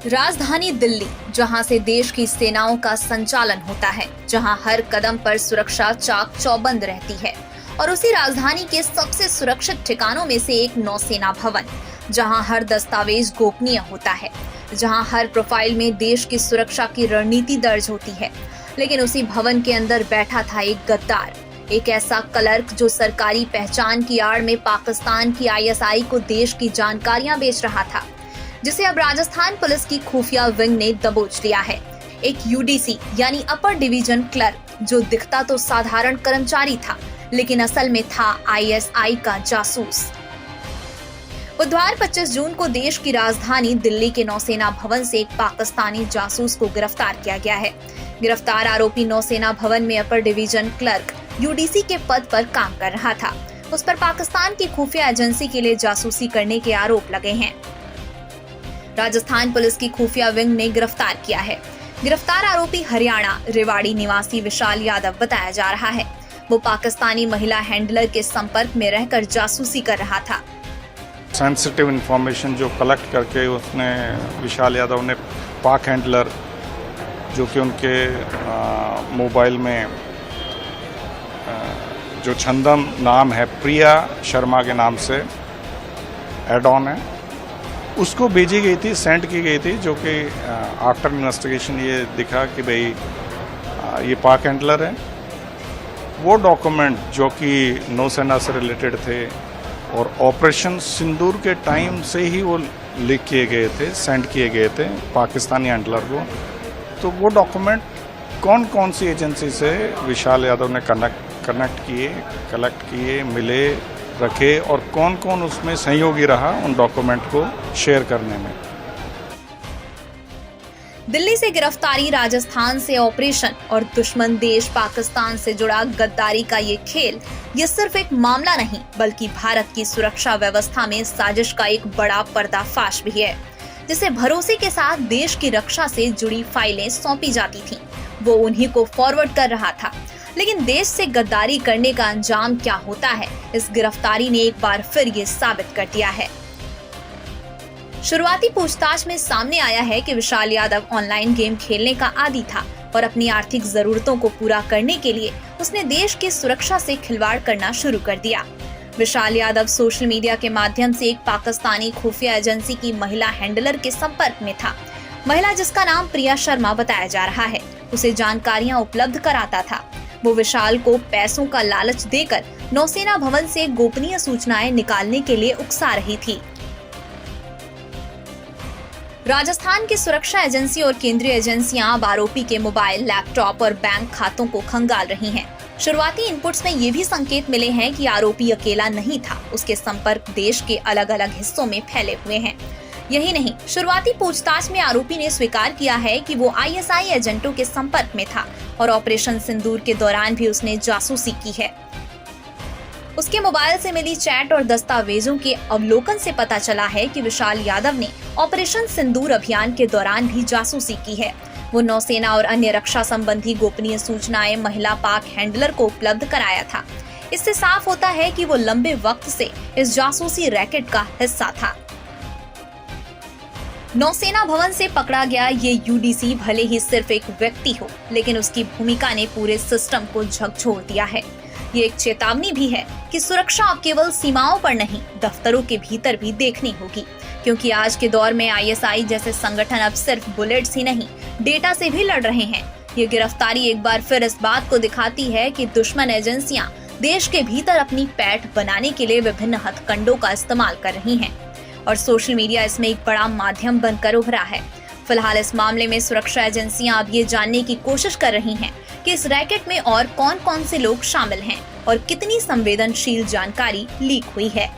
राजधानी दिल्ली, जहां से देश की सेनाओं का संचालन होता है, जहां हर कदम पर सुरक्षा चाक चौबंद रहती है, और उसी राजधानी के सबसे सुरक्षित ठिकानों में से एक नौसेना भवन, जहां हर दस्तावेज गोपनीय होता है, जहां हर प्रोफाइल में देश की सुरक्षा की रणनीति दर्ज होती है। लेकिन उसी भवन के अंदर बैठा था एक गद्दार, एक ऐसा क्लर्क जो सरकारी पहचान की आड़ में पाकिस्तान की आईएसआई को देश की जानकारियां बेच रहा था, जिसे अब राजस्थान पुलिस की खुफिया विंग ने दबोच लिया है। एक यूडीसी यानी अपर डिवीजन क्लर्क, जो दिखता तो साधारण कर्मचारी था, लेकिन असल में था आईएसआई का जासूस। बुधवार 25 जून को देश की राजधानी दिल्ली के नौसेना भवन से एक पाकिस्तानी जासूस को गिरफ्तार किया गया है। गिरफ्तार आरोपी नौसेना भवन में अपर डिवीजन क्लर्क यूडीसी के पद पर काम कर रहा था। उस पर पाकिस्तान की खुफिया एजेंसी के लिए जासूसी करने के आरोप लगे हैं। राजस्थान पुलिस की खुफिया विंग ने गिरफ्तार किया है। गिरफ्तार आरोपी हरियाणा रेवाड़ी निवासी विशाल यादव बताया जा रहा है। वो पाकिस्तानी महिला हैंडलर के संपर्क में रहकर जासूसी कर रहा था। सेंसिटिव इंफॉर्मेशन जो कलेक्ट करके उसने विशाल यादव ने पाक हैंडलर, जो कि उनके मोबाइल में जो छंदम नाम है, प्रिया शर्मा के नाम से एड ऑन है, उसको भेजी गई थी, सेंड की गई थी, जो कि आफ्टर इन्वेस्टिगेशन ये दिखा कि भाई ये पाक हैंडलर है। वो डॉक्यूमेंट जो कि नौसेना से रिलेटेड थे और ऑपरेशन सिंदूर के टाइम से ही वो लीक किए गए थे, सेंड किए गए थे पाकिस्तानी हैंडलर को। तो वो डॉक्यूमेंट कौन कौन सी एजेंसी से विशाल यादव ने कनेक्ट किए, कलेक्ट किए, मिले, रखे, और कौन कौन उसमें सहयोगी रहा उन डॉक्यूमेंट को शेयर करने में। दिल्ली से गिरफ्तारी, राजस्थान से ऑपरेशन और दुश्मन देश पाकिस्तान से जुड़ा गद्दारी का ये खेल, ये सिर्फ एक मामला नहीं, बल्कि भारत की सुरक्षा व्यवस्था में साजिश का एक बड़ा पर्दाफाश भी है, जिसे भरोसे के साथ देश की रक्षा से जुड़ी फाइलें सौंपी जाती थीं। वो उन्हीं को फॉरवर्ड कर रहा था। लेकिन देश से गद्दारी करने का अंजाम क्या होता है, इस गिरफ्तारी ने एक बार फिर ये साबित कर दिया है। शुरुआती पूछताछ में सामने आया है कि विशाल यादव ऑनलाइन गेम खेलने का आदी था और अपनी आर्थिक जरूरतों को पूरा करने के लिए उसने देश की सुरक्षा से खिलवाड़ करना शुरू कर दिया। विशाल यादव सोशल मीडिया के माध्यम से एक पाकिस्तानी खुफिया एजेंसी की महिला हैंडलर के संपर्क में था। महिला, जिसका नाम प्रिया शर्मा बताया जा रहा है, उसे जानकारियां उपलब्ध कराता था। वो विशाल को पैसों का लालच देकर नौसेना भवन से गोपनीय सूचनाएं निकालने के लिए उकसा रही थी। राजस्थान की सुरक्षा एजेंसी और केंद्रीय एजेंसियां अब आरोपी के मोबाइल, लैपटॉप और बैंक खातों को खंगाल रही हैं। शुरुआती इनपुट्स में ये भी संकेत मिले हैं कि आरोपी अकेला नहीं था, उसके संपर्क देश के अलग अलग हिस्सों में फैले हुए हैं। यही नहीं, शुरुआती पूछताछ में आरोपी ने स्वीकार किया है कि वो आईएसआई एजेंटों के संपर्क में था और ऑपरेशन सिंदूर के दौरान भी उसने जासूसी की है। उसके मोबाइल से मिली चैट और दस्तावेजों के अवलोकन से पता चला है कि विशाल यादव ने ऑपरेशन सिंदूर अभियान के दौरान भी जासूसी की है। वो नौसेना और अन्य रक्षा संबंधी गोपनीय सूचनाएं महिला पाक हैंडलर को उपलब्ध कराया था। इससे साफ होता है कि वो लंबे वक्त से इस जासूसी रैकेट का हिस्सा था। नौसेना भवन से पकड़ा गया ये यूडीसी भले ही सिर्फ एक व्यक्ति हो, लेकिन उसकी भूमिका ने पूरे सिस्टम को झकझोर दिया है। ये एक चेतावनी भी है कि सुरक्षा अब केवल सीमाओं पर नहीं, दफ्तरों के भीतर भी देखनी होगी, क्योंकि आज के दौर में आईएसआई जैसे संगठन अब सिर्फ बुलेट्स ही नहीं, डेटा से भी लड़ रहे हैं। ये गिरफ्तारी एक बार फिर इस बात को दिखाती है कि दुश्मन एजेंसियां देश के भीतर अपनी पैठ बनाने के लिए विभिन्न हथकंडों का इस्तेमाल कर रही हैं, और सोशल मीडिया इसमें एक बड़ा माध्यम बनकर उभरा है। फिलहाल इस मामले में सुरक्षा एजेंसियां अब ये जानने की कोशिश कर रही हैं कि इस रैकेट में और कौन कौन से लोग शामिल हैं और कितनी संवेदनशील जानकारी लीक हुई है।